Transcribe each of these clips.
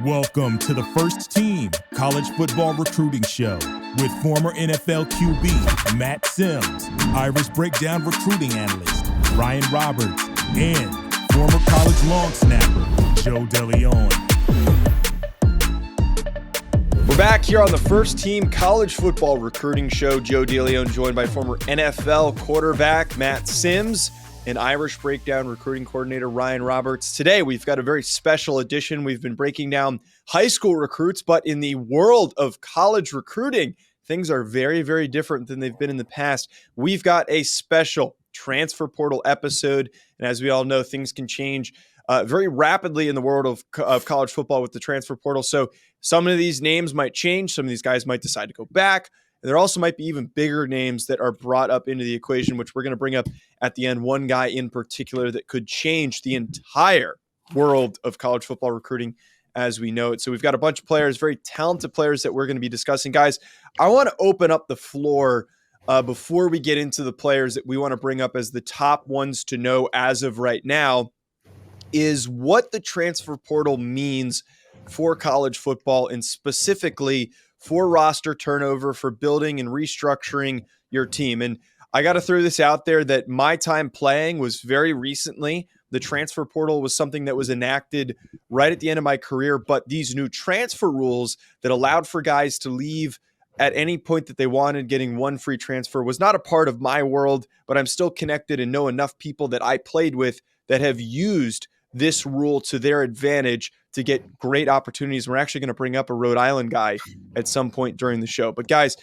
Welcome to the First Team College Football Recruiting Show with former NFL QB Matt Sims, Irish Breakdown recruiting analyst Ryan Roberts, and former college long snapper Joe DeLeone. We're back here on the First Team College Football Recruiting Show. Joe DeLeone joined by former NFL quarterback Matt Sims and Irish Breakdown recruiting coordinator Ryan Roberts. Today, we've got a very special edition. We've been breaking down high school recruits, but in the world of college recruiting, things are very, very different than they've been in the past. We've got a special transfer portal episode, and as we all know, things can change very rapidly in the world of college football with the transfer portal. So some of these names might change. Some of these guys might decide to go back. And there also might be even bigger names that are brought up into the equation, which we're going to bring up at the end. One guy in particular that could change the entire world of college football recruiting as we know it. So we've got a bunch of players, very talented players that we're going to be discussing. Guys, I want to open up the floor before we get into the players that we want to bring up as the top ones to know as of right now is what the transfer portal means for college football and specifically for roster turnover, for building and restructuring your team. And I got to throw this out there that my time playing was very recently. The transfer portal was something that was enacted right at the end of my career, but these new transfer rules that allowed for guys to leave at any point that they wanted, getting one free transfer, was not a part of my world, but I'm still connected and know enough people that I played with that have used this rule to their advantage to get great opportunities. We're actually going to bring up a Rhode Island guy at some point during the show. But guys,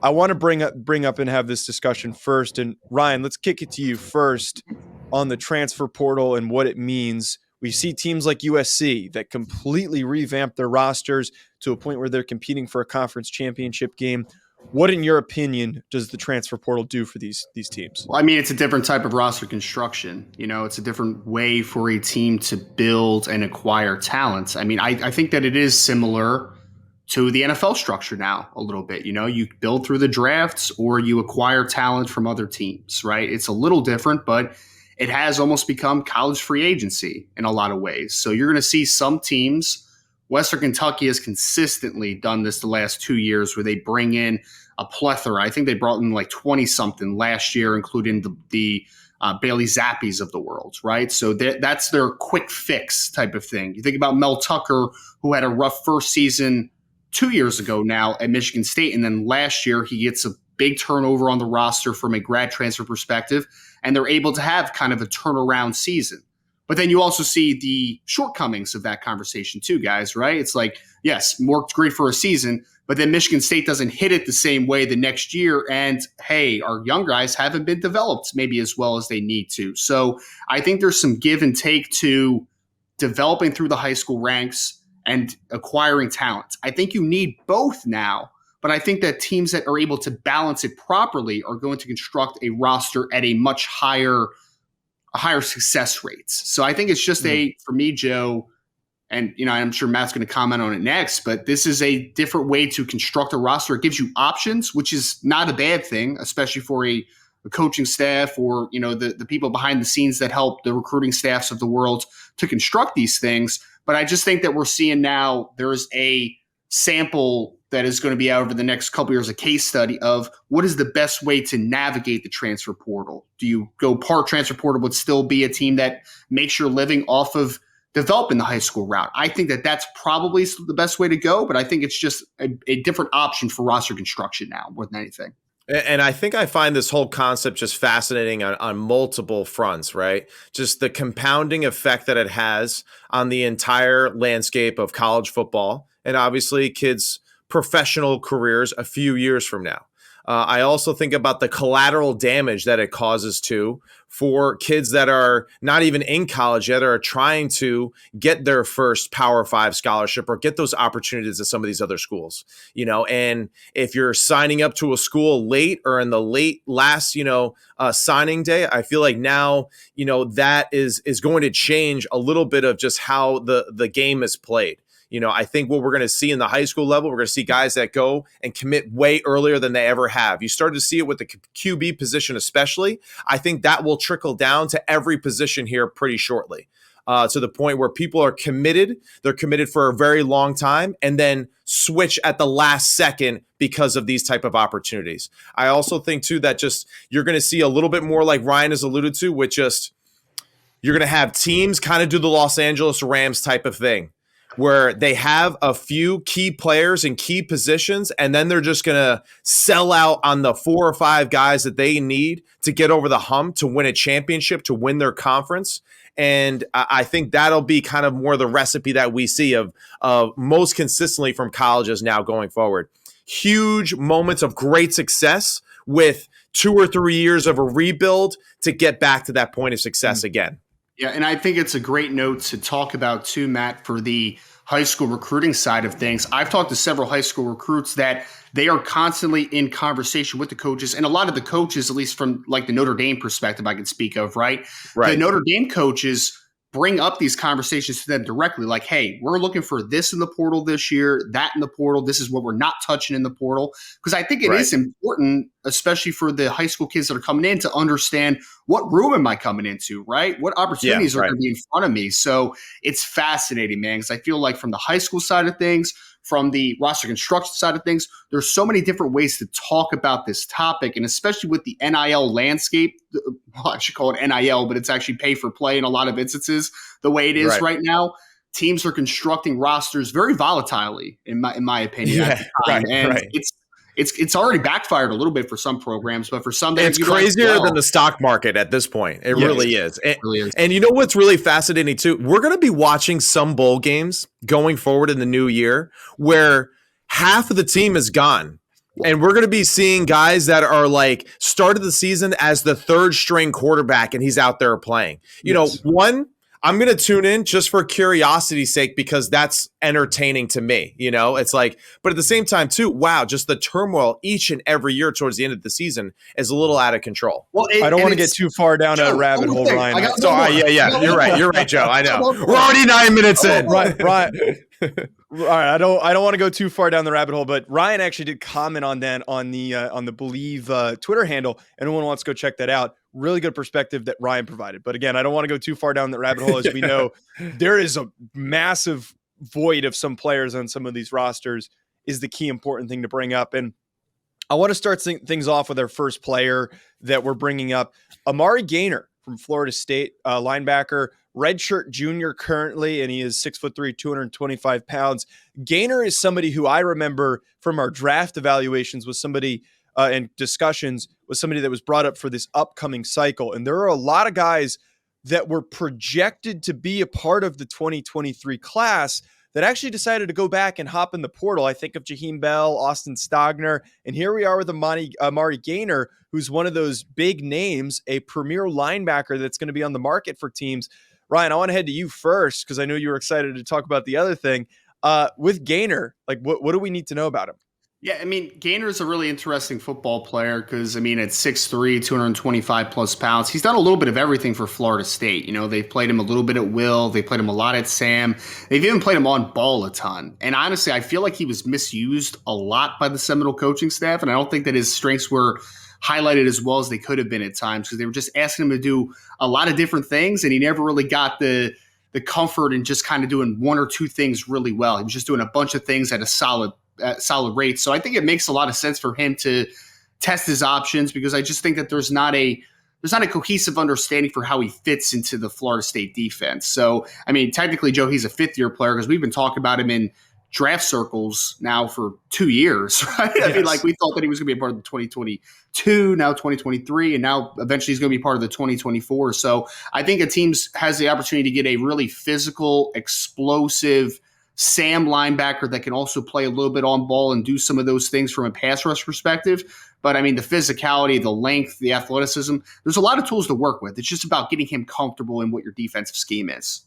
I want to bring up and have this discussion first. And Ryan, let's kick it to you first on the transfer portal and what it means. We see teams like USC that completely revamped their rosters to a point where they're competing for a conference championship game. What, in your opinion, does the transfer portal do for these teams? Well, I mean, it's a different type of roster construction. You know, it's a different way for a team to build and acquire talent. I mean, I think that it is similar to the NFL structure now a little bit. You know, you build through the drafts or you acquire talent from other teams, right? It's a little different, but it has almost become college free agency in a lot of ways. So you're going to see some teams. Western Kentucky has consistently done this the last 2 years where they bring in a plethora. I think they brought in like 20-something last year, including the Bailey Zappies of the world, right? So that's their quick fix type of thing. You think about Mel Tucker, who had a rough first season 2 years ago now at Michigan State, and then last year he gets a big turnover on the roster from a grad transfer perspective, and they're able to have kind of a turnaround season. But then you also see the shortcomings of that conversation too, guys, right? It's like, yes, worked great for a season, but then Michigan State doesn't hit it the same way the next year. And hey, our young guys haven't been developed maybe as well as they need to. So I think there's some give and take to developing through the high school ranks and acquiring talent. I think you need both now, but I think that teams that are able to balance it properly are going to construct a roster at a much higher success rates. So I think it's just for me, Joe, and you know, I'm sure Matt's going to comment on it next, but this is a different way to construct a roster. It gives you options, which is not a bad thing, especially for a coaching staff or, you know, the people behind the scenes that help the recruiting staffs of the world to construct these things. But I just think that we're seeing now there's a sample that is going to be out over the next couple years, a case study of what is the best way to navigate the transfer portal. Do you go part transfer portal but still be a team that makes your living off of developing the high school route? I think that that's probably the best way to go, but I think it's just a different option for roster construction now more than anything. And I think I find this whole concept just fascinating on multiple fronts, right? Just the compounding effect that it has on the entire landscape of college football and obviously kids' professional careers a few years from now. I also think about the collateral damage that it causes for kids that are not even in college yet or are trying to get their first Power 5 scholarship or get those opportunities at some of these other schools, you know, and if you're signing up to a school late or in the last signing day, I feel like now, you know, that is going to change a little bit of just how the game is played. You know, I think what we're going to see in the high school level, we're going to see guys that go and commit way earlier than they ever have. You started to see it with the QB position especially. I think that will trickle down to every position here pretty shortly. to the point where people are committed. They're committed for a very long time and then switch at the last second because of these type of opportunities. I also think, too, that just you're going to see a little bit more like Ryan has alluded to, with just you're going to have teams kind of do the Los Angeles Rams type of thing, where they have a few key players in key positions, and then they're just going to sell out on the 4 or 5 guys that they need to get over the hump, to win a championship, to win their conference. And I think that'll be kind of more the recipe that we see of most consistently from colleges now going forward. Huge moments of great success with 2 or 3 years of a rebuild to get back to that point of success again. Yeah, and I think it's a great note to talk about too, Matt, for the high school recruiting side of things. I've talked to several high school recruits that they are constantly in conversation with the coaches, and a lot of the coaches, at least from like the Notre Dame perspective I can speak of, right? The Notre Dame coaches bring up these conversations to them directly, like, hey, we're looking for this in the portal this year, that in the portal. This is what we're not touching in the portal. Because I think it is important, especially for the high school kids that are coming in, to understand what room am I coming into, right? What opportunities are going to be in front of me? So it's fascinating, man, because I feel like from the high school side of things, from the roster construction side of things, there's so many different ways to talk about this topic, and especially with the NIL landscape. Well, I should call it NIL, but it's actually pay for play in a lot of instances. The way it is right now, teams are constructing rosters very volatilely, in my opinion. At the time. It's already backfired a little bit for some programs, but for some, it's crazier than the stock market at this point. It really is. And you know what's really fascinating too? We're going to be watching some bowl games going forward in the new year where half of the team is gone. And we're going to be seeing guys that are like started the season as the 3rd string quarterback and he's out there playing. You know, I'm going to tune in just for curiosity's sake because that's entertaining to me. You know, it's like, but at the same time too, wow, just the turmoil each and every year towards the end of the season is a little out of control. Well, I don't want to get too far down a rabbit hole, Ryan. You're right, Joe. I know. We're already 9 minutes in. Right. All right, I don't want to go too far down the rabbit hole, but Ryan actually did comment on that on the Believe Twitter handle. Anyone wants to go check that out. Really good perspective that Ryan provided. But again, I don't want to go too far down the rabbit hole. As we know, there is a massive void of some players on some of these rosters is the key important thing to bring up. And I want to start things off with our first player that we're bringing up, Amari Gainer from Florida State, linebacker, redshirt junior currently, and he is 6'3", 225 pounds. Gainer is somebody who I remember from our draft evaluations was somebody and discussions was somebody that was brought up for this upcoming cycle. And there are a lot of guys that were projected to be a part of the 2023 class that actually decided to go back and hop in the portal. I think of Jaheim Bell, Austin Stogner, and here we are with Amari Gainer, who's one of those big names, a premier linebacker that's going to be on the market for teams. Ryan, I want to head to you first because I know you were excited to talk about the other thing. With Gainer, like what do we need to know about him? Yeah, I mean, Gainer is a really interesting football player because, I mean, at 6'3", 225 plus pounds, he's done a little bit of everything for Florida State. You know, they've played him a little bit at Will. They played him a lot at Sam. They've even played him on ball a ton. And honestly, I feel like he was misused a lot by the Seminole coaching staff, and I don't think that his strengths were highlighted as well as they could have been at times because they were just asking him to do a lot of different things, and he never really got the comfort in just kind of doing 1 or 2 things really well. He was just doing a bunch of things at a solid rate. So I think it makes a lot of sense for him to test his options because I just think that there's not a cohesive understanding for how he fits into the Florida State defense. So, I mean, technically, Joe, he's a 5th-year player because we've been talking about him in draft circles now for 2 years, right? Yes. I mean, like we thought that he was going to be a part of the 2022, now 2023, and now eventually he's going to be part of the 2024. So I think a team has the opportunity to get a really physical, explosive Sam linebacker that can also play a little bit on ball and do some of those things from a pass rush perspective. But I mean, the physicality, the length, the athleticism, there's a lot of tools to work with. It's just about getting him comfortable in what your defensive scheme is.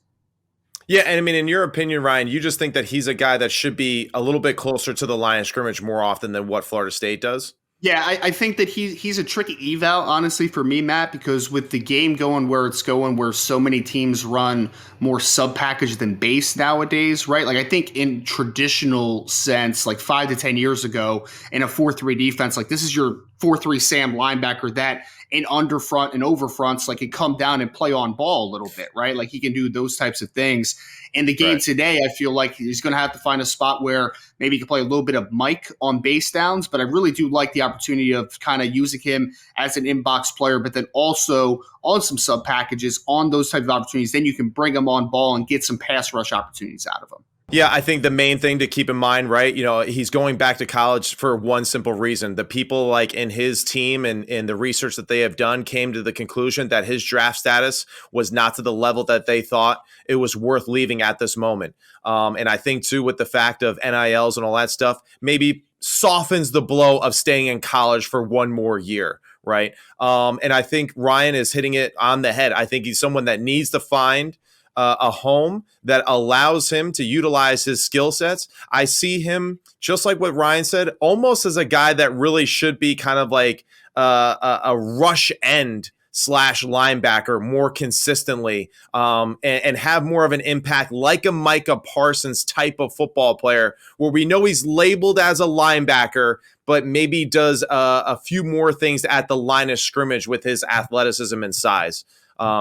Yeah, and I mean, in your opinion, Ryan, you just think that he's a guy that should be a little bit closer to the line of scrimmage more often than what Florida State does? Yeah, I think that he's a tricky eval, honestly, for me, Matt, because with the game going where it's going, where so many teams run more sub-package than base nowadays, right? Like, I think in traditional sense, like 5 to 10 years ago, in a 4-3 defense, like this is your 4-3 Sam linebacker that in underfront and overfronts, like, can come down and play on ball a little bit, right? Like, he can do those types of things. In the game today, I feel like he's going to have to find a spot where maybe he can play a little bit of Mike on base downs, but I really do like the opportunity of kind of using him as an inbox player, but then also on some sub packages on those types of opportunities. Then you can bring him on ball and get some pass rush opportunities out of him. Yeah, I think the main thing to keep in mind, right, he's going back to college for one simple reason. The people like in his team and the research that they have done came to the conclusion that his draft status was not to the level that they thought it was worth leaving at this moment. And I think, too, with the fact of NILs and all that stuff, maybe softens the blow of staying in college for one more year. Right. And I think Ryan is hitting it on the head. I think he's someone that needs to find a home that allows him to utilize his skill sets. I see him, just like what Ryan said, almost as a guy that really should be kind of like a rush end / linebacker more consistently, and have more of an impact like a Micah Parsons type of football player, where we know he's labeled as a linebacker, but maybe does a few more things at the line of scrimmage with his athleticism and size.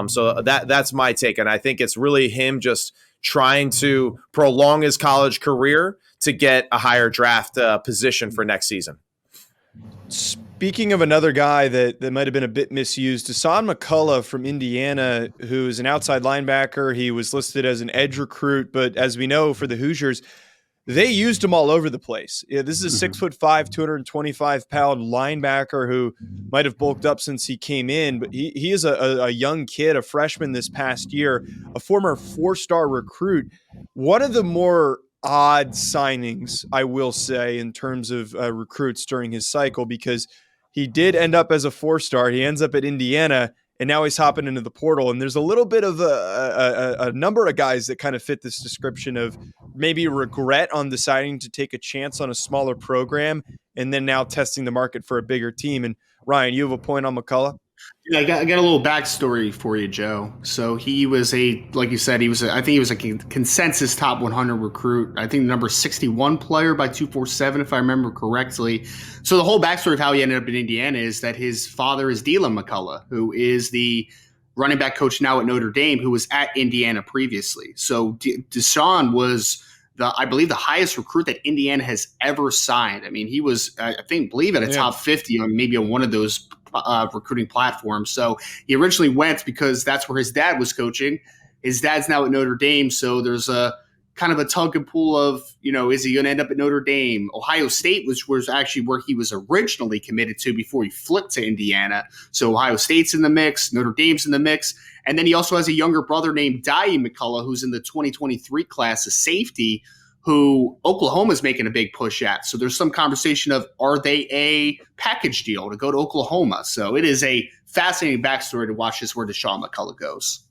So that's my take. And I think it's really him just trying to prolong his college career to get a higher draft position for next season. Speaking of another guy that might have been a bit misused, Dasan McCullough from Indiana, who is an outside linebacker. He was listed as an edge recruit, but as we know for the Hoosiers, they used him all over the place. Yeah, this is a 6'5", 225-pound linebacker who might have bulked up since he came in, but he is a young kid, a freshman this past year, a former 4-star recruit. One of the more odd signings, I will say, in terms of recruits during his cycle, because he did end up as a 4-star. He ends up at Indiana, and now he's hopping into the portal. And there's a little bit of a number of guys that kind of fit this description of maybe regret on deciding to take a chance on a smaller program and then now testing the market for a bigger team. And Ryan, you have a point on McCullough? Yeah, I got a little backstory for you, Joe. So he was like you said, I think he was a consensus top 100 recruit. I think the number 61 player by 247, if I remember correctly. So the whole backstory of how he ended up in Indiana is that his father is DeLeone McCullough, who is the running back coach now at Notre Dame, who was at Indiana previously. So Dasan was I believe the highest recruit that Indiana has ever signed. I mean, he was, I believe at a top 50 or maybe on one of those recruiting platforms. So he originally went because that's where his dad was coaching. His dad's now at Notre Dame. So there's a kind of a tug and pull of, is he going to end up at Notre Dame? Ohio State was actually where he was originally committed to before he flipped to Indiana. So Ohio State's in the mix, Notre Dame's in the mix. And then he also has a younger brother named Dasan McCullough, who's in the 2023 class of safety, who Oklahoma's making a big push at. So there's some conversation of, are they a package deal to go to Oklahoma? So it is a fascinating backstory to watch this where Dasan McCullough goes.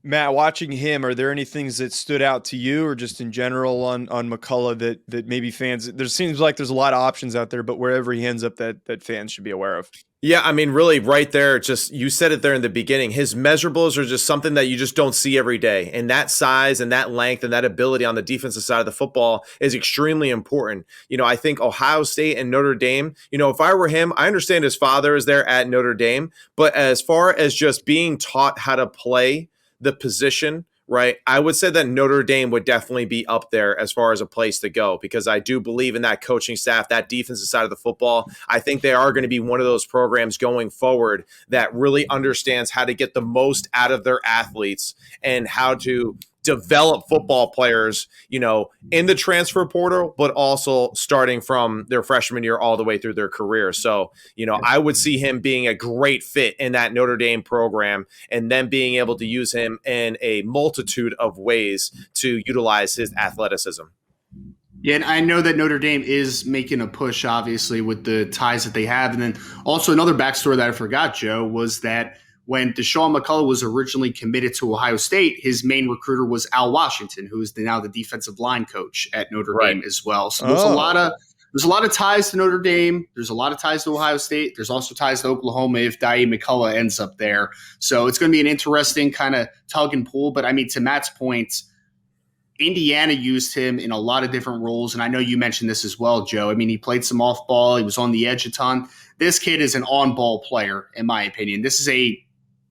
Matt, watching him, are there any things that stood out to you or just in general on McCullough that maybe fans, there seems like there's a lot of options out there, but wherever he ends up that fans should be aware of? Yeah, I mean, really right there, just you said it there in the beginning. His measurables are just something that you just don't see every day. And that size and that length and that ability on the defensive side of the football is extremely important. I think Ohio State and Notre Dame, if I were him, I understand his father is there at Notre Dame. But as far as just being taught how to play the position, right, I would say that Notre Dame would definitely be up there as far as a place to go, because I do believe in that coaching staff, that defensive side of the football. I think they are going to be one of those programs going forward that really understands how to get the most out of their athletes and how to develop football players, in the transfer portal, but also starting from their freshman year all the way through their career. So, I would see him being a great fit in that Notre Dame program and then being able to use him in a multitude of ways to utilize his athleticism. Yeah, and I know that Notre Dame is making a push, obviously, with the ties that they have. And then also another backstory that I forgot, Joe, was that when Dasan McCullough was originally committed to Ohio State, his main recruiter was Al Washington, who is now the defensive line coach at Notre Dame as well. So there's a lot of ties to Notre Dame. There's a lot of ties to Ohio State. There's also ties to Oklahoma if Dasan McCullough ends up there. So it's going to be an interesting kind of tug and pull. But I mean, to Matt's point, Indiana used him in a lot of different roles, and I know you mentioned this as well, Joe. I mean, he played some off ball. He was on the edge a ton. This kid is an on-ball player, in my opinion. This is a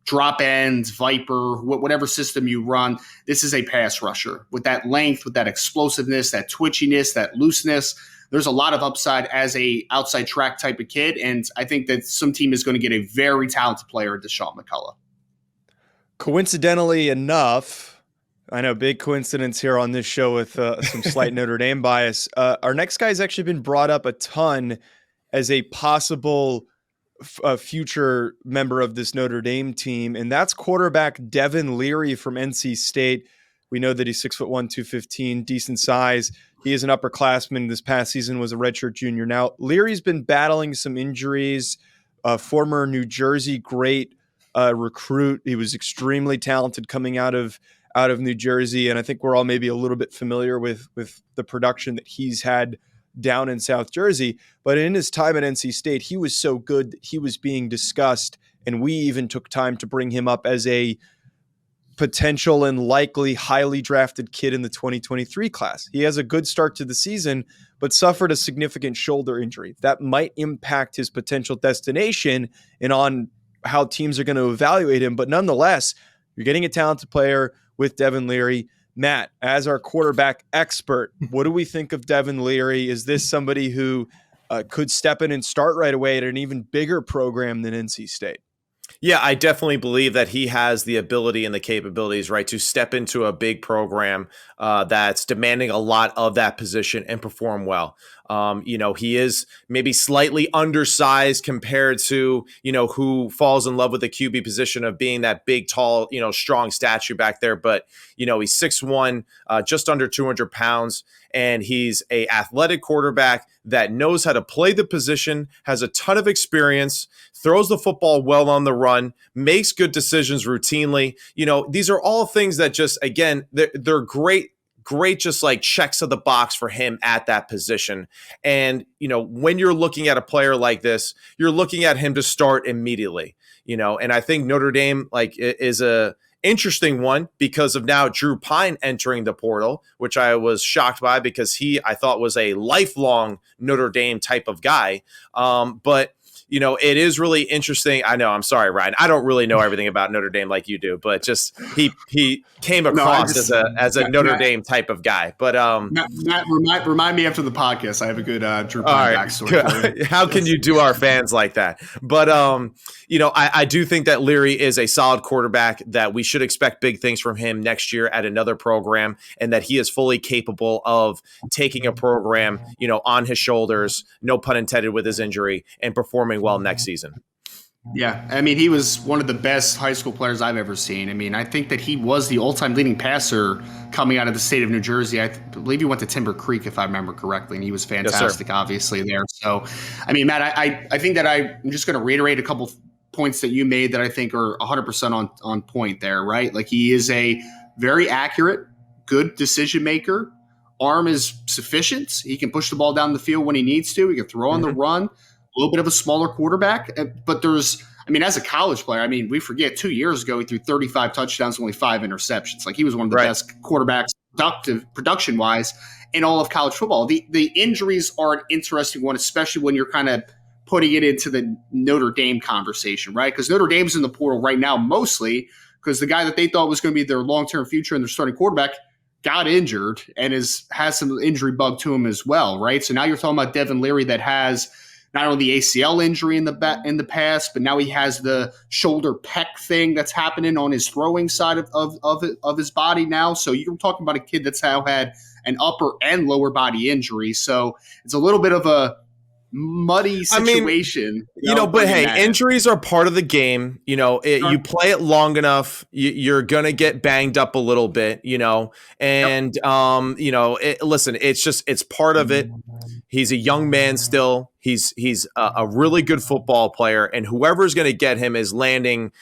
drop ends, Viper, whatever system you run. This is a pass rusher with that length, with that explosiveness, that twitchiness, that looseness. There's a lot of upside as a outside track type of kid, and I think that some team is going to get a very talented player, Dasan McCullough. Coincidentally enough, I know, big coincidence here on this show with some slight Notre Dame bias. Our next guy has actually been brought up a ton as a possible future member of this Notre Dame team, and that's quarterback Devin Leary from NC State. We know that he's 6'1", 215, decent size. He is an upperclassman. This past season was a redshirt junior. Now, Leary's been battling some injuries. Former New Jersey great recruit. He was extremely talented coming out of New Jersey, and I think we're all maybe a little bit familiar with the production that he's had down in South Jersey. But in his time at NC State, he was so good that he was being discussed, and we even took time to bring him up as a potential and likely highly drafted kid in the 2023 class. He has a good start to the season, but suffered a significant shoulder injury. That might impact his potential destination and on how teams are going to evaluate him. But nonetheless, you're getting a talented player with Devin Leary. Matt, as our quarterback expert, what do we think of Devin Leary? Is this somebody who could step in and start right away at an even bigger program than NC State? Yeah, I definitely believe that he has the ability and the capabilities, right, to step into a big program that's demanding a lot of that position and perform well. He is maybe slightly undersized compared to, who falls in love with the QB position of being that big, tall, strong statue back there. But, he's 6'1", just under 200 pounds, and he's a athletic quarterback that knows how to play the position, has a ton of experience, throws the football well on the run, makes good decisions routinely. These are all things that just, again, they're great, just like checks of the box for him at that position. And, when you're looking at a player like this, you're looking at him to start immediately, and I think Notre Dame is a interesting one because of now Drew Pine entering the portal, which I was shocked by because I thought was a lifelong Notre Dame type of guy. But it is really interesting. I know, I'm sorry, Ryan. I don't really know everything about Notre Dame like you do, but just he came across as a Notre Dame type of guy. But Matt, remind me after the podcast. I have a good Drew Pine backstory. How can you do our fans like that? But I do think that Leary is a solid quarterback that we should expect big things from him next year at another program, and that he is fully capable of taking a program, on his shoulders, no pun intended with his injury, and performing well next season. Yeah, I mean, he was one of the best high school players I've ever seen. I mean, I think that he was the all-time leading passer coming out of the state of New Jersey. I believe he went to Timber Creek, if I remember correctly, and he was fantastic, obviously, there. So, I mean, Matt, I think that I'm just going to reiterate a couple points that you made that I think are 100% on point there, right? Like, he is a very accurate, good decision maker. Arm is sufficient. He can push the ball down the field when he needs to. He can throw on the run. A little bit of a smaller quarterback, but as a college player, we forget 2 years ago, he threw 35 touchdowns, only 5 interceptions. Like, he was one of the best quarterbacks production-wise in all of college football. The injuries are an interesting one, especially when you're kind of putting it into the Notre Dame conversation, right? Because Notre Dame's in the portal right now mostly because the guy that they thought was going to be their long-term future and their starting quarterback got injured and has some injury bug to him as well, right? So now you're talking about Devin Leary that has not only the ACL injury in the past, but now he has the shoulder pec thing that's happening on his throwing side of his body now. So you're talking about a kid that's now had an upper and lower body injury. So it's a little bit of a muddy situation. But hey, injuries are part of the game. You play it long enough, you're going to get banged up a little bit, and, listen, it's part of it. He's a young man still. He's a really good football player, and whoever's going to get him is landing,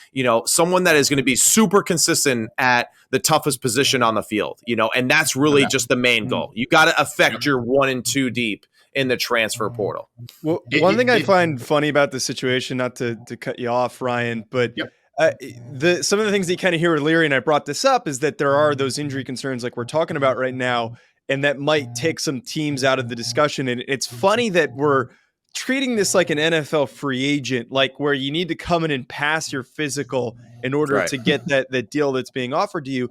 someone that is going to be super consistent at the toughest position on the field, and that's really just the main goal. You got to affect your 1 and 2 deep in the transfer portal. Well, one thing I find funny about the situation, not to cut you off, Ryan, but Some of the things that you kind of hear with Leary, and I brought this up, is that there are those injury concerns like we're talking about right now, and that might take some teams out of the discussion. And it's funny that we're treating this like an NFL free agent, like where you need to come in and pass your physical in order to get that deal that's being offered to you.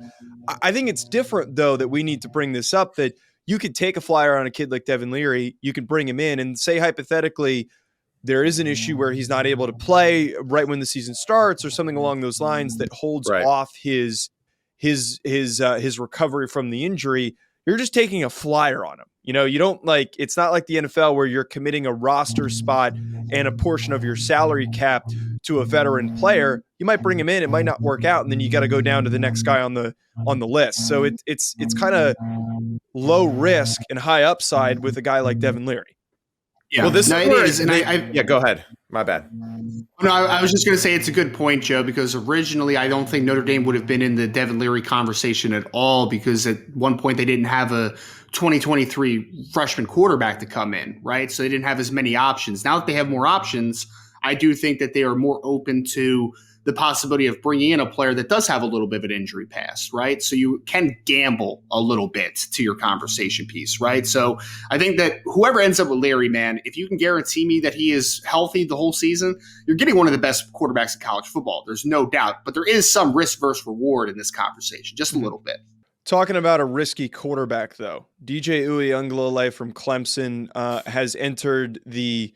I think it's different, though, that we need to bring this up, that you could take a flyer on a kid like Devin Leary, you can bring him in and say, hypothetically, there is an issue where he's not able to play right when the season starts or something along those lines that holds off his recovery from the injury. You're just taking a flyer on him. You don't it's not like the NFL where you're committing a roster spot and a portion of your salary cap to a veteran player. You might bring him in, it might not work out, and then you got to go down to the next guy on the list. So it's kind of low risk and high upside with a guy like Devin Leary. Yeah, well, this is, and go ahead. My bad. No, I was just going to say it's a good point, Joe, because originally I don't think Notre Dame would have been in the Devin Leary conversation at all, because at one point they didn't have a 2023 freshman quarterback to come in, right? So they didn't have as many options. Now that they have more options, I do think that they are more open to the possibility of bringing in a player that does have a little bit of an injury past, right? So you can gamble a little bit to your conversation piece, right? So I think that whoever ends up with Larry, man, if you can guarantee me that he is healthy the whole season, you're getting one of the best quarterbacks in college football. There's no doubt. But there is some risk versus reward in this conversation, just a little bit. Talking about a risky quarterback, though, DJ Uiagalelei from Clemson has entered the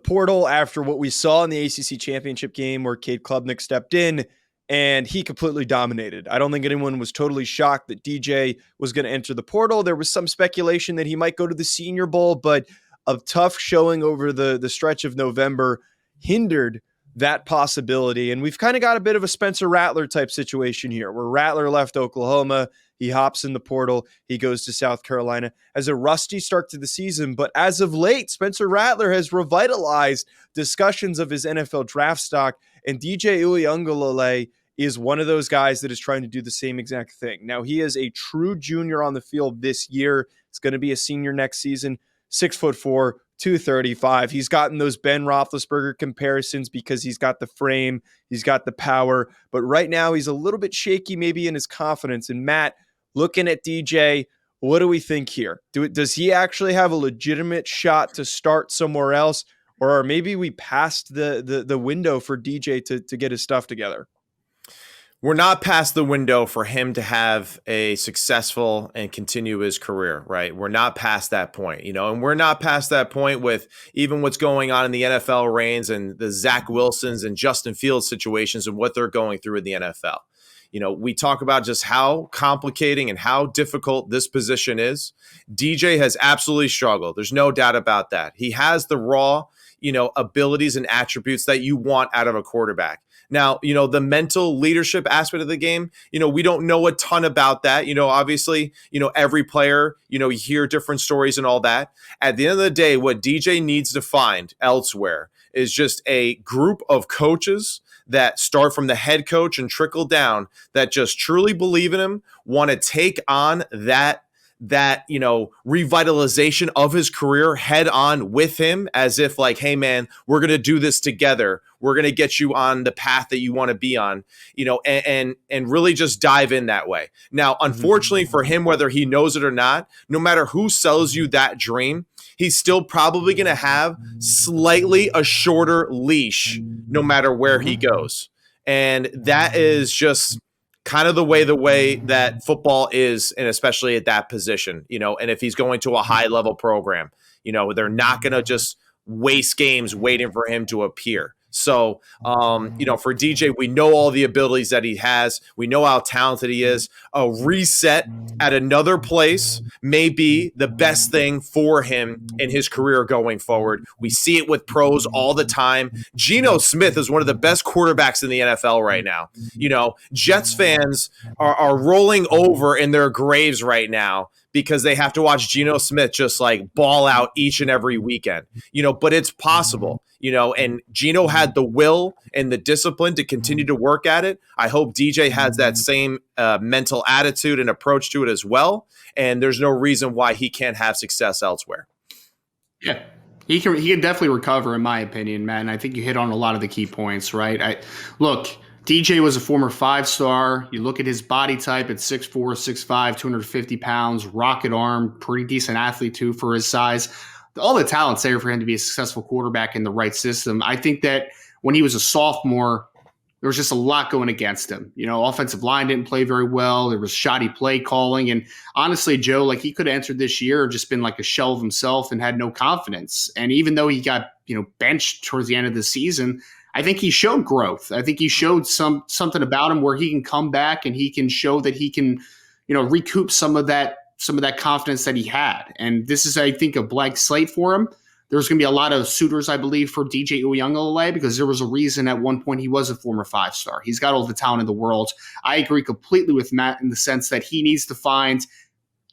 portal after what we saw in the ACC championship game where Cade Klubnik stepped in and he completely dominated. I don't think anyone was totally shocked that DJ was going to enter the portal. There was some speculation that he might go to the Senior Bowl, but a tough showing over the stretch of November hindered that possibility. And we've kind of got a bit of a Spencer Rattler type situation here where Rattler left Oklahoma. He hops in the portal. He goes to South Carolina. Has a rusty start to the season, but as of late, Spencer Rattler has revitalized discussions of his NFL draft stock, and DJ Uiagalelei is one of those guys that is trying to do the same exact thing. Now, he is a true junior on the field this year. He's going to be a senior next season, 6'4", 235. He's gotten those Ben Roethlisberger comparisons because he's got the frame, he's got the power, but right now he's a little bit shaky maybe in his confidence. And Matt, looking at DJ, what do we think here? Does he actually have a legitimate shot to start somewhere else, or are maybe we passed the window for DJ to get his stuff together? We're not past the window for him to have a successful and continue his career, right? We're not past that point, and we're not past that point with even what's going on in the NFL reigns and the Zach Wilsons and Justin Fields situations and what they're going through in the NFL. We talk about just how complicating and how difficult this position is. DJ has absolutely struggled. There's no doubt about that. He has the raw, abilities and attributes that you want out of a quarterback. Now, the mental leadership aspect of the game, we don't know a ton about that. Obviously, every player, you hear different stories and all that. At the end of the day, what DJ needs to find elsewhere is just a group of coaches that start from the head coach and trickle down that just truly believe in him, want to take on that revitalization of his career head on with him, as if like, hey man, we're going to do this together. We're going to get you on the path that you want to be on, and really just dive in that way. Now, unfortunately for him, whether he knows it or not, no matter who sells you that dream, he's still probably going to have slightly a shorter leash no matter where he goes. And that is just kind of the way that football is, and especially at that position, and if he's going to a high level program, they're not going to just waste games waiting for him to appear. So, for DJ, we know all the abilities that he has. We know how talented he is. A reset at another place may be the best thing for him in his career going forward. We see it with pros all the time. Geno Smith is one of the best quarterbacks in the NFL right now. Jets fans are rolling over in their graves right now because they have to watch Geno Smith just like ball out each and every weekend, but it's possible. And Geno had the will and the discipline to continue to work at it. I hope DJ has that same mental attitude and approach to it as well. And there's no reason why he can't have success elsewhere. Yeah, he can definitely recover, in my opinion, Matt. And I think you hit on a lot of the key points, right? DJ was a former 5-star. You look at his body type at 6'4", 6'5", 250 pounds, rocket arm, pretty decent athlete too for his size. All the talent's there for him to be a successful quarterback in the right system. I think that when he was a sophomore, there was just a lot going against him. Offensive line didn't play very well. There was shoddy play calling. And honestly, Joe, he could have entered this year just been like a shell of himself and had no confidence. And even though he got, benched towards the end of the season, I think he showed growth. I think he showed something about him where he can come back and he can show that he can, recoup some of that confidence that he had. And this is, I think, a blank slate for him. There's going to be a lot of suitors, I believe, for DJ Uiagalelei because there was a reason at one point he was a former 5-star. He's got all the talent in the world. I agree completely with Matt in the sense that he needs to find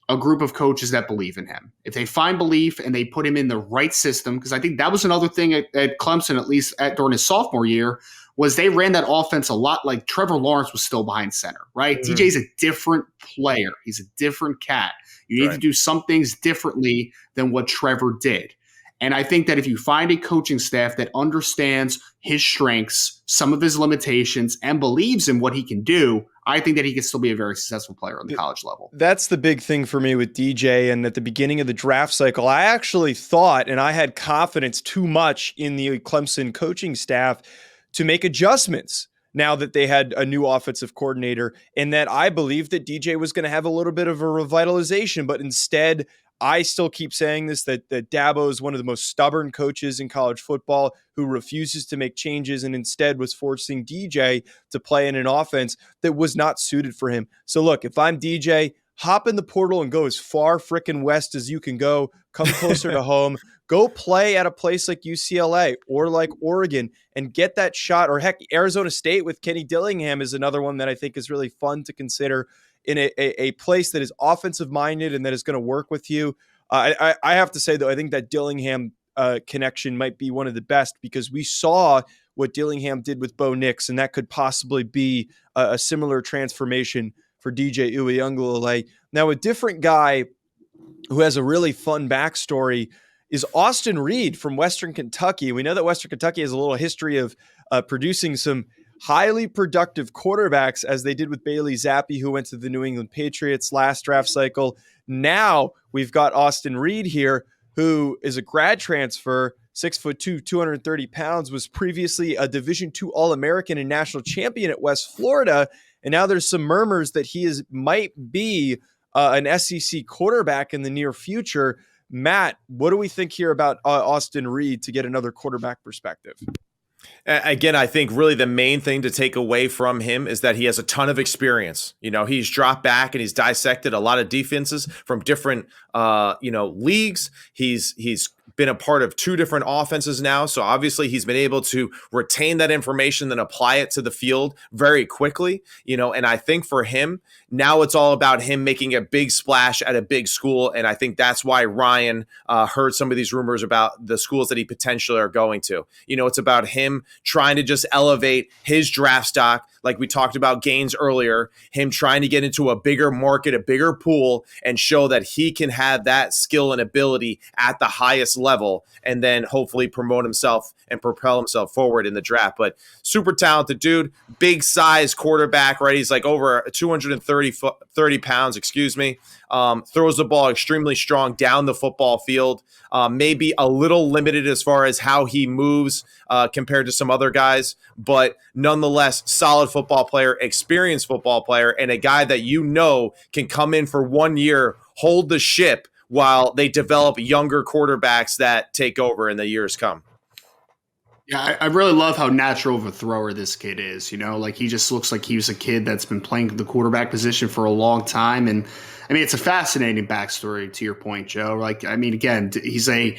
a group of coaches that believe in him. If they find belief and they put him in the right system, because I think that was another thing at Clemson, at least during his sophomore year, was they ran that offense a lot like Trevor Lawrence was still behind center, right? Mm-hmm. DJ's a different player. He's a different cat. You need to do some things differently than what Trevor did. And I think that if you find a coaching staff that understands his strengths, some of his limitations, and believes in what he can do, I think that he can still be a very successful player on the college level. That's the big thing for me with DJ. And at the beginning of the draft cycle, I actually thought, and I had confidence too much in the Clemson coaching staff to make adjustments now that they had a new offensive coordinator, and that I believed that DJ was going to have a little bit of a revitalization, but instead, I still keep saying this, that Dabo is one of the most stubborn coaches in college football who refuses to make changes and instead was forcing DJ to play in an offense that was not suited for him. So look, if I'm DJ, hop in the portal and go as far frickin' west as you can go, come closer to home, go play at a place like UCLA or like Oregon and get that shot, or heck, Arizona State with Kenny Dillingham is another one that I think is really fun to consider in a place that is offensive minded and that is going to work with you. I have to say, though, I think that Dillingham connection might be one of the best because we saw what Dillingham did with Bo Nix, and that could possibly be a similar transformation for DJ Uiagalelei. Now, a different guy who has a really fun backstory is Austin Reed from Western Kentucky. We know that Western Kentucky has a little history of producing some highly productive quarterbacks, as they did with Bailey Zappi, who went to the New England Patriots last draft cycle. Now we've got Austin Reed here, who is a grad transfer, 6'2", 230 pounds, was previously a Division II All-American and national champion at West Florida. And now there's some murmurs that he might be an SEC quarterback in the near future. Matt, what do we think here about Austin Reed to get another quarterback perspective? Again, I think really the main thing to take away from him is that he has a ton of experience. He's dropped back and he's dissected a lot of defenses from different, leagues. He's been a part of 2 different offenses now. So obviously he's been able to retain that information and apply it to the field very quickly, and I think for him, now it's all about him making a big splash at a big school. And I think that's why Ryan heard some of these rumors about the schools that he potentially are going to. It's about him trying to just elevate his draft stock. Like we talked about Gaines earlier, him trying to get into a bigger market, a bigger pool, and show that he can have that skill and ability at the highest level, and then hopefully promote himself and propel himself forward in the draft. But super talented dude, big size quarterback, right? He's like over 230 pounds, throws the ball extremely strong down the football field, maybe a little limited as far as how he moves compared to some other guys, but nonetheless, solid football player, experienced football player, and a guy that can come in for 1 year, hold the ship while they develop younger quarterbacks that take over in the years come. Yeah, I really love how natural of a thrower this kid is. He just looks like he was a kid that's been playing the quarterback position for a long time. And it's a fascinating backstory to your point, Joe. Again, he's a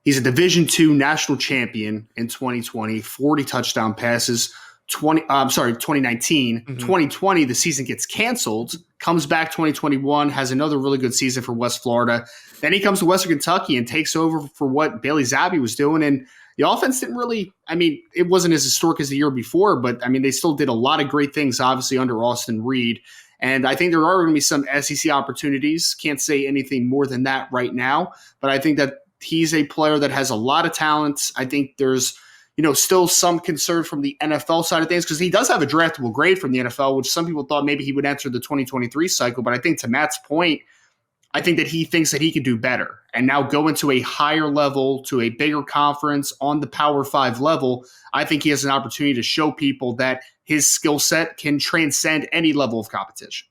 Division II national champion in 2020, 40 touchdown passes. 2019, 2020, the season gets canceled, comes back 2021, has another really good season for West Florida. Then he comes to Western Kentucky and takes over for what Bailey Zappi was doing. And the offense didn't really, it wasn't as historic as the year before, but they still did a lot of great things, obviously, under Austin Reed. And I think there are going to be some SEC opportunities. Can't say anything more than that right now, but I think that he's a player that has a lot of talent. I think there's still some concern from the NFL side of things, because he does have a draftable grade from the NFL, which some people thought maybe he would enter the 2023 cycle. But I think to Matt's point, I think that he thinks that he could do better and now go into a higher level, to a bigger conference on the Power 5 level. I think he has an opportunity to show people that his skill set can transcend any level of competition.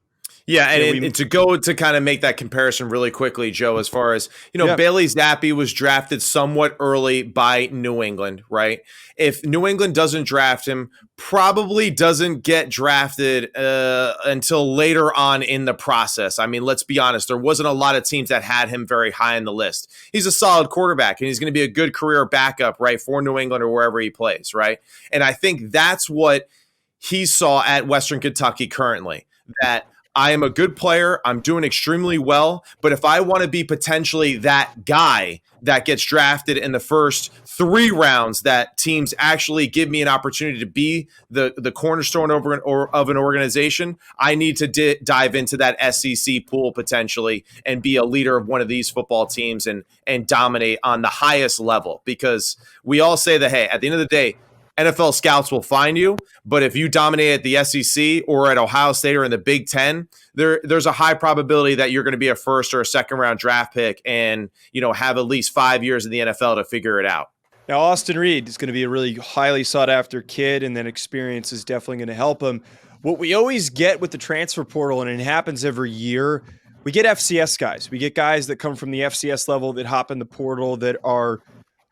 Yeah, and to go to kind of make that comparison really quickly, Joe, as far as, Bailey Zappi was drafted somewhat early by New England, right? If New England doesn't draft him, probably doesn't get drafted until later on in the process. I mean, let's be honest, there wasn't a lot of teams that had him very high on the list. He's a solid quarterback, and he's going to be a good career backup, right, for New England or wherever he plays, right? And I think that's what he saw at Western Kentucky currently, that I am a good player. I'm doing extremely well. But if I want to be potentially that guy that gets drafted in the first 3 rounds, that teams actually give me an opportunity to be the cornerstone of an organization, I need to dive into that SEC pool potentially and be a leader of one of these football teams and dominate on the highest level. Because we all say that, hey, at the end of the day, NFL scouts will find you, but if you dominate at the SEC or at Ohio State or in the Big Ten, there's a high probability that you're going to be a first or a second round draft pick and, have at least 5 years in the NFL to figure it out. Now, Austin Reed is going to be a really highly sought after kid, and then experience is definitely going to help him. What we always get with the transfer portal, and it happens every year, we get FCS guys. We get guys that come from the FCS level that hop in the portal that are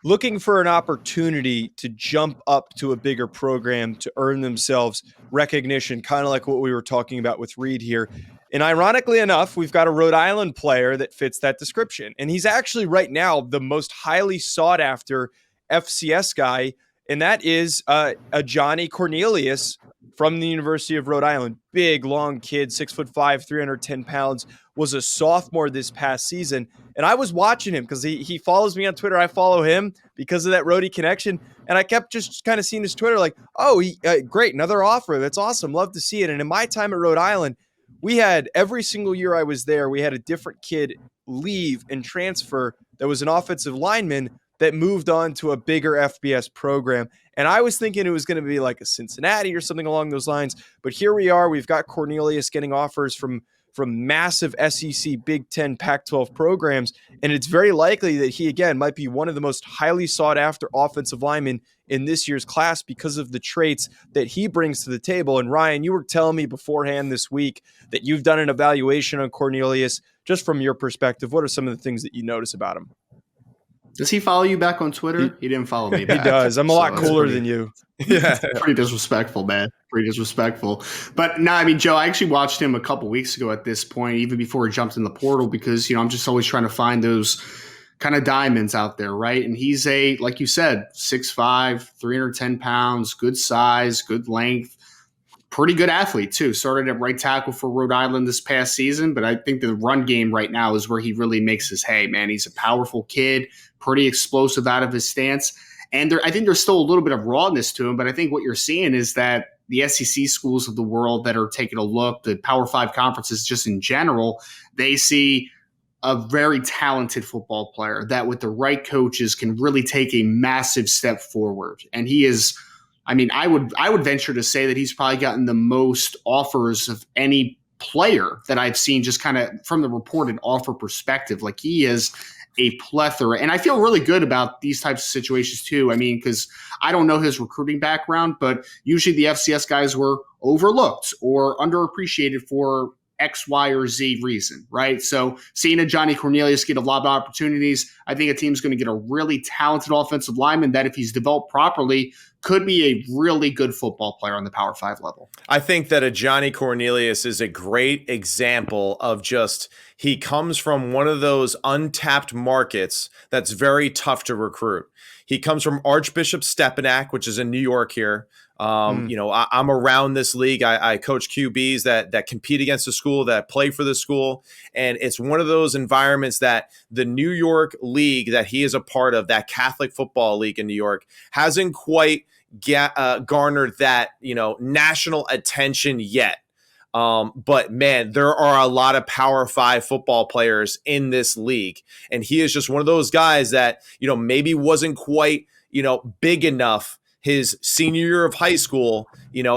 looking for an opportunity to jump up to a bigger program to earn themselves recognition, kind of like what we were talking about with Reed here. And ironically enough, we've got a Rhode Island player that fits that description. And he's actually right now the most highly sought after FCS guy, and that is a Johnny Cornelius from the University of Rhode Island. Big, long kid, 6'5", 310 pounds, was a sophomore this past season. And I was watching him because he follows me on Twitter. I follow him because of that Rhodey connection. And I kept just kind of seeing his Twitter like, oh, great, another offer. That's awesome. Love to see it. And in my time at Rhode Island, we had every single year I was there, we had a different kid leave and transfer that was an offensive lineman that moved on to a bigger FBS program. And I was thinking it was going to be like a Cincinnati or something along those lines. But here we are. We've got Cornelius getting offers from massive SEC, Big Ten, Pac-12 programs. And it's very likely that he, again, might be one of the most highly sought after offensive linemen in this year's class because of the traits that he brings to the table. And Ryan, you were telling me beforehand this week that you've done an evaluation on Cornelius. Just from your perspective, what are some of the things that you notice about him? Does he follow you back on Twitter? He didn't follow me back. He does. I'm a lot cooler than you. Yeah. Pretty disrespectful, man. Pretty disrespectful. But no, I mean, Joe, I actually watched him a couple weeks ago at this point, even before he jumped in the portal, because, I'm just always trying to find those kind of diamonds out there, right? And he's like you said, 6'5", 310 pounds, good size, good length, pretty good athlete too. Started at right tackle for Rhode Island this past season, but I think the run game right now is where he really makes his hay, man. He's a powerful kid, pretty explosive out of his stance. And I think there's still a little bit of rawness to him, but I think what you're seeing is that the SEC schools of the world that are taking a look, the Power 5 conferences just in general, they see a very talented football player that with the right coaches can really take a massive step forward. And he is, I mean, I would venture to say that he's probably gotten the most offers of any player that I've seen, just kind of from the reported offer perspective. Like, he is a plethora. And I feel really good about these types of situations too. I mean, because I don't know his recruiting background, but usually the FCS guys were overlooked or underappreciated for X, Y, or Z reason, right? So seeing a Johnny Cornelius get a lot of opportunities, I think a team's going to get a really talented offensive lineman that, if he's developed properly, could be a really good football player on the Power 5 level. I think that a Johnny Cornelius is a great example of just, he comes from one of those untapped markets that's very tough to recruit. He comes from Archbishop Stepinac, which is in New York here. I'm around this league. I coach QBs that compete against the school, that play for the school. And it's one of those environments that the New York league that he is a part of, that Catholic football league in New York, hasn't quite garnered that, national attention yet. But man, there are a lot of Power 5 football players in this league. And he is just one of those guys that, maybe wasn't quite, big enough his senior year of high school,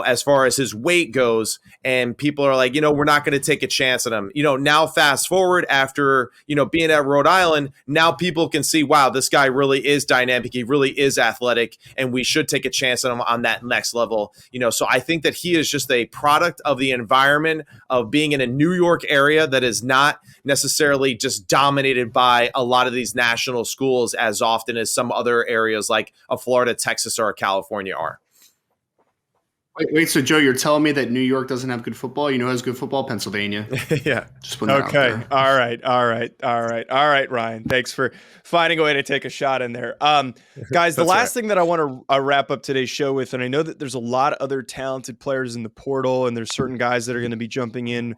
as far as his weight goes, and people are like, we're not going to take a chance on him. Now fast forward after, being at Rhode Island, now people can see, wow, this guy really is dynamic. He really is athletic, and we should take a chance on him on that next level. So I think that he is just a product of the environment of being in a New York area that is not necessarily just dominated by a lot of these national schools as often as some other areas like a Florida, Texas, or a California are. Wait, so Joe, you're telling me that New York doesn't have good football? Who has good football? Pennsylvania. Yeah. Just putting it out there. All right, Ryan. Thanks for finding a way to take a shot in there. Guys, the last thing that I want to wrap up today's show with, and I know that there's a lot of other talented players in the portal, and there's certain guys that are going to be jumping in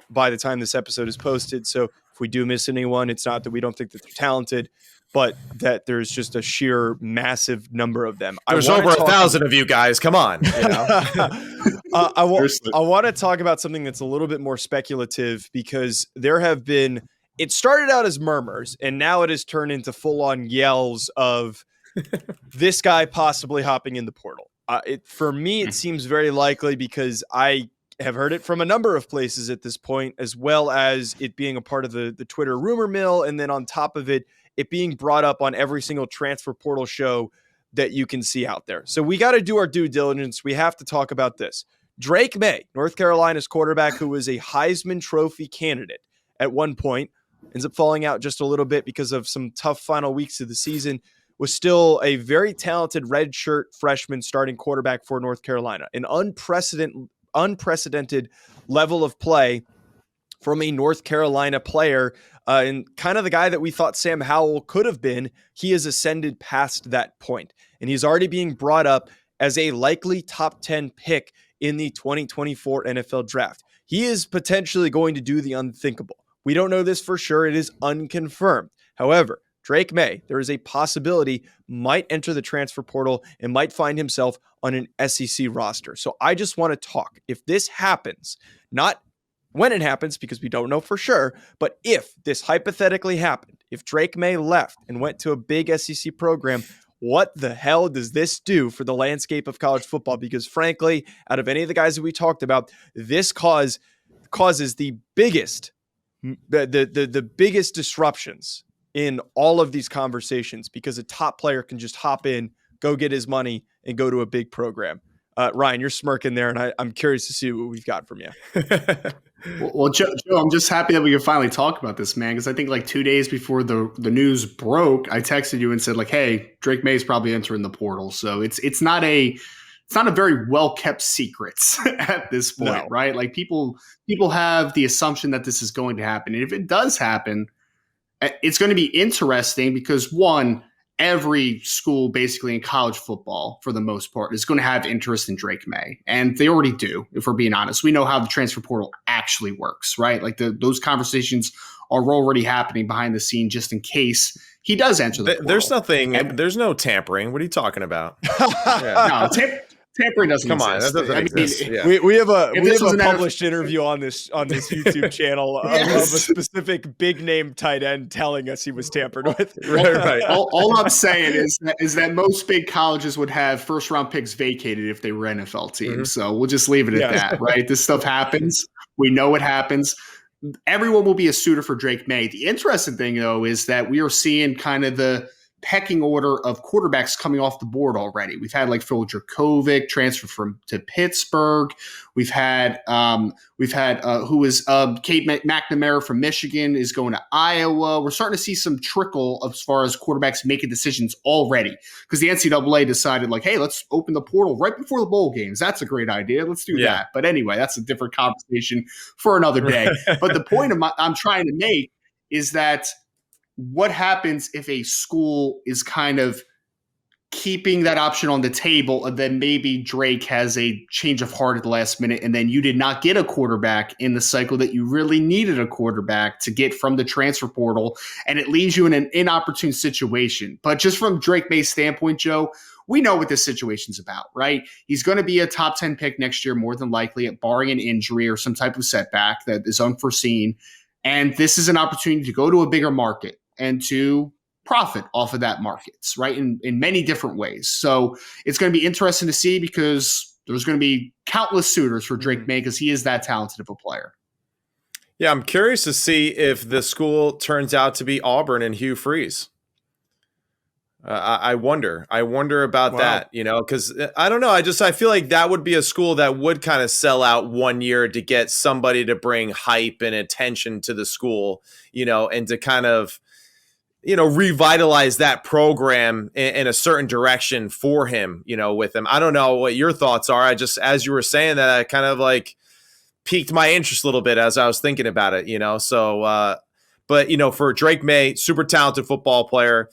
by the time this episode is posted. So if we do miss anyone, it's not that we don't think that they're talented, but that there's just a sheer massive number of them. There's over 1,000 of you guys. Come on. I want to talk about something that's a little bit more speculative, because there have been, it started out as murmurs and now it has turned into full on yells of this guy possibly hopping in the portal. For me, it seems very likely, because I have heard it from a number of places at this point, as well as it being a part of the Twitter rumor mill. And then on top of it being brought up on every single transfer portal show that you can see out there. So we got to do our due diligence. We have to talk about this. Drake Maye, North Carolina's quarterback, who was a Heisman Trophy candidate at one point, ends up falling out just a little bit because of some tough final weeks of the season, was still a very talented redshirt freshman starting quarterback for North Carolina. An unprecedented level of play from a North Carolina player, and kind of the guy that we thought Sam Howell could have been. He has ascended past that point, and he's already being brought up as a likely top 10 pick in the 2024 NFL draft. He is potentially going to do the unthinkable. We don't know this for sure. It is unconfirmed. However, Drake Maye, there is a possibility, might enter the transfer portal and might find himself on an SEC roster. So I just want to talk. If this happens, not when it happens, because we don't know for sure, but if this hypothetically happened, if Drake Maye left and went to a big SEC program, what the hell does this do for the landscape of college football? Because frankly, out of any of the guys that we talked about, this causes the biggest disruptions in all of these conversations, because a top player can just hop in, go get his money, and go to a big program. Ryan, you're smirking there, and I'm curious to see what we've got from you. Well, Joe, I'm just happy that we can finally talk about this, man, because I think like 2 days before the news broke, I texted you and said, like, hey, Drake Maye is probably entering the portal. So it's not a very well kept secret at this point, no. Right? Like people have the assumption that this is going to happen. And if it does happen, it's going to be interesting, because one, every school basically in college football, for the most part, is going to have interest in Drake Maye. And they already do, if we're being honest. We know how the transfer portal actually works, right? Like those conversations are already happening behind the scene, just in case he does enter the portal. There's no tampering. What are you talking about? No, tampering doesn't Come exist. On, that doesn't exist. Yeah. We have a published interview on this YouTube channel of a specific big name tight end telling us he was tampered with. Right. All I'm saying is that most big colleges would have first round picks vacated if they were NFL teams. Mm-hmm. So we'll just leave it at that, right? This stuff happens. We know it happens. Everyone will be a suitor for Drake Maye. The interesting thing, though, is that we are seeing kind of the pecking order of quarterbacks coming off the board already. We've had like Phil Dracovic transfer to Pittsburgh. We've had Kate McNamara from Michigan is going to Iowa. We're starting to see some trickle as far as quarterbacks making decisions already, because the NCAA decided like, hey, let's open the portal right before the bowl games. That's a great idea. Let's do that. But anyway, that's a different conversation for another day. But the point I'm trying to make is that what happens if a school is kind of keeping that option on the table, and then maybe Drake has a change of heart at the last minute, and then you did not get a quarterback in the cycle that you really needed a quarterback to get from the transfer portal, and it leaves you in an inopportune situation. But just from Drake Maye's standpoint, Joe, we know what this situation's about, right? He's going to be a top 10 pick next year, more than likely, barring an injury or some type of setback that is unforeseen. And this is an opportunity to go to a bigger market and to profit off of that markets, right? In many different ways. So it's going to be interesting to see because there's going to be countless suitors for Drake Maye because he is that talented of a player. Yeah, I'm curious to see if the school turns out to be Auburn and Hugh Freeze. I wonder about that, because I don't know. I feel like that would be a school that would kind of sell out 1 year to get somebody to bring hype and attention to the school, and to kind of, revitalize that program in a certain direction for him, with him. I don't know what your thoughts are. As you were saying that, I kind of like piqued my interest a little bit as I was thinking about it, so, but, for Drake Maye, super talented football player,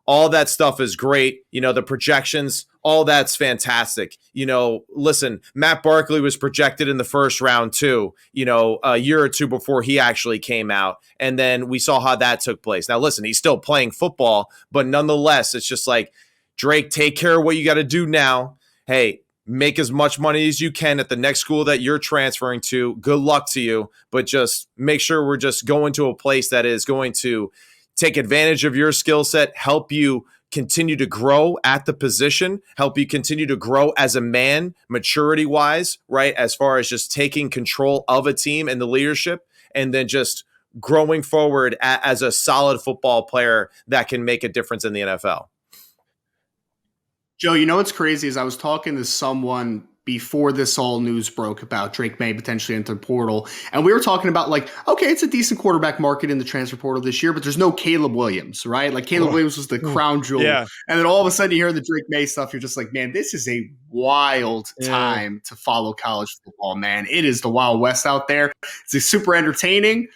all that stuff is great. The projections, all that's fantastic. Listen, Matt Barkley was projected in the first round too, a year or two before he actually came out. And then we saw how that took place. Now, listen, he's still playing football, but nonetheless, it's just like, Drake, take care of what you got to do now. Hey, make as much money as you can at the next school that you're transferring to. Good luck to you, but just make sure we're just going to a place that is going to take advantage of your skill set, help you continue to grow at the position, help you continue to grow as a man, maturity-wise, right, as far as just taking control of a team and the leadership, and then just growing forward as a solid football player that can make a difference in the NFL. Joe, what's crazy is I was talking to someone before this all news broke about Drake Maye potentially enter the portal. And we were talking about okay, it's a decent quarterback market in the transfer portal this year, but there's no Caleb Williams, right? Caleb Williams was the crown jewel. Yeah. And then all of a sudden you hear the Drake Maye stuff. You're just like, man, this is a wild time to follow college football, man. It is the Wild West out there. It's super entertaining.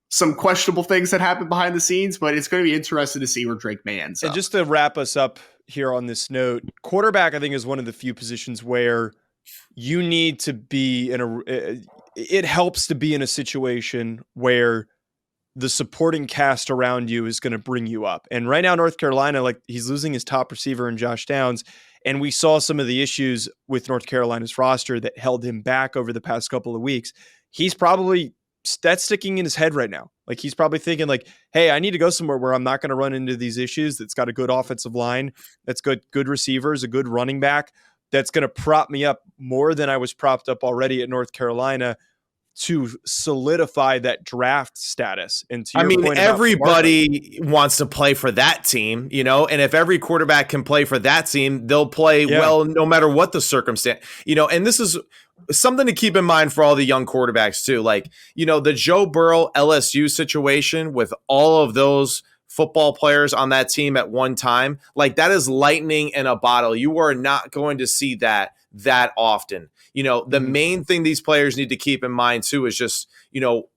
Some questionable things that happen behind the scenes, but it's going to be interesting to see where Drake Maye ends up. And just to wrap us up here on this note, quarterback, I think, is one of the few positions where you need to be it helps to be in a situation where the supporting cast around you is going to bring you up. And right now, North Carolina, he's losing his top receiver in Josh Downs. And we saw some of the issues with North Carolina's roster that held him back over the past couple of weeks. That's sticking in his head right now. He's probably thinking hey, I need to go somewhere where I'm not going to run into these issues. That's got a good offensive line. That's good receivers, a good running back. That's going to prop me up more than I was propped up already at North Carolina to solidify that draft status. And to your point, everybody wants to play for that team, and if every quarterback can play for that team, they'll play well, no matter what the circumstance, and this is something to keep in mind for all the young quarterbacks too. The Joe Burrow LSU situation with all of those football players on that team at one time, that is lightning in a bottle. You are not going to see that often. The main thing these players need to keep in mind too is just,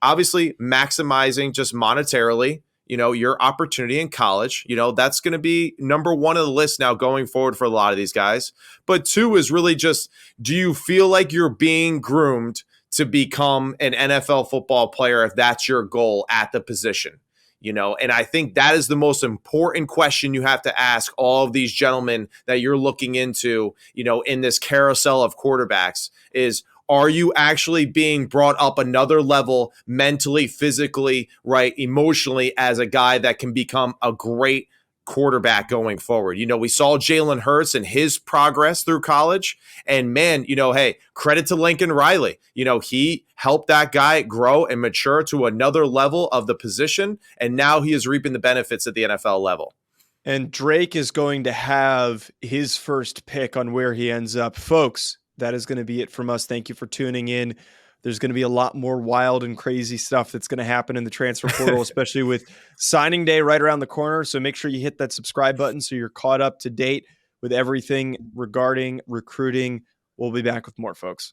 obviously maximizing just monetarily, your opportunity in college. That's going to be number one of the list now going forward for a lot of these guys. But two is really just, do you feel like you're being groomed to become an NFL football player if that's your goal at the position? And I think that is the most important question you have to ask all of these gentlemen that you're looking into, in this carousel of quarterbacks is, are you actually being brought up another level mentally, physically, right, emotionally as a guy that can become a great quarterback going forward? We saw Jalen Hurts and his progress through college, and man, hey, credit to Lincoln Riley. He helped that guy grow and mature to another level of the position, and now he is reaping the benefits at the NFL level. And Drake is going to have his first pick on where he ends up. Folks, that is going to be it from us. Thank you for tuning in. There's going to be a lot more wild and crazy stuff that's going to happen in the transfer portal, especially with signing day right around the corner. So make sure you hit that subscribe button so you're caught up to date with everything regarding recruiting. We'll be back with more, folks.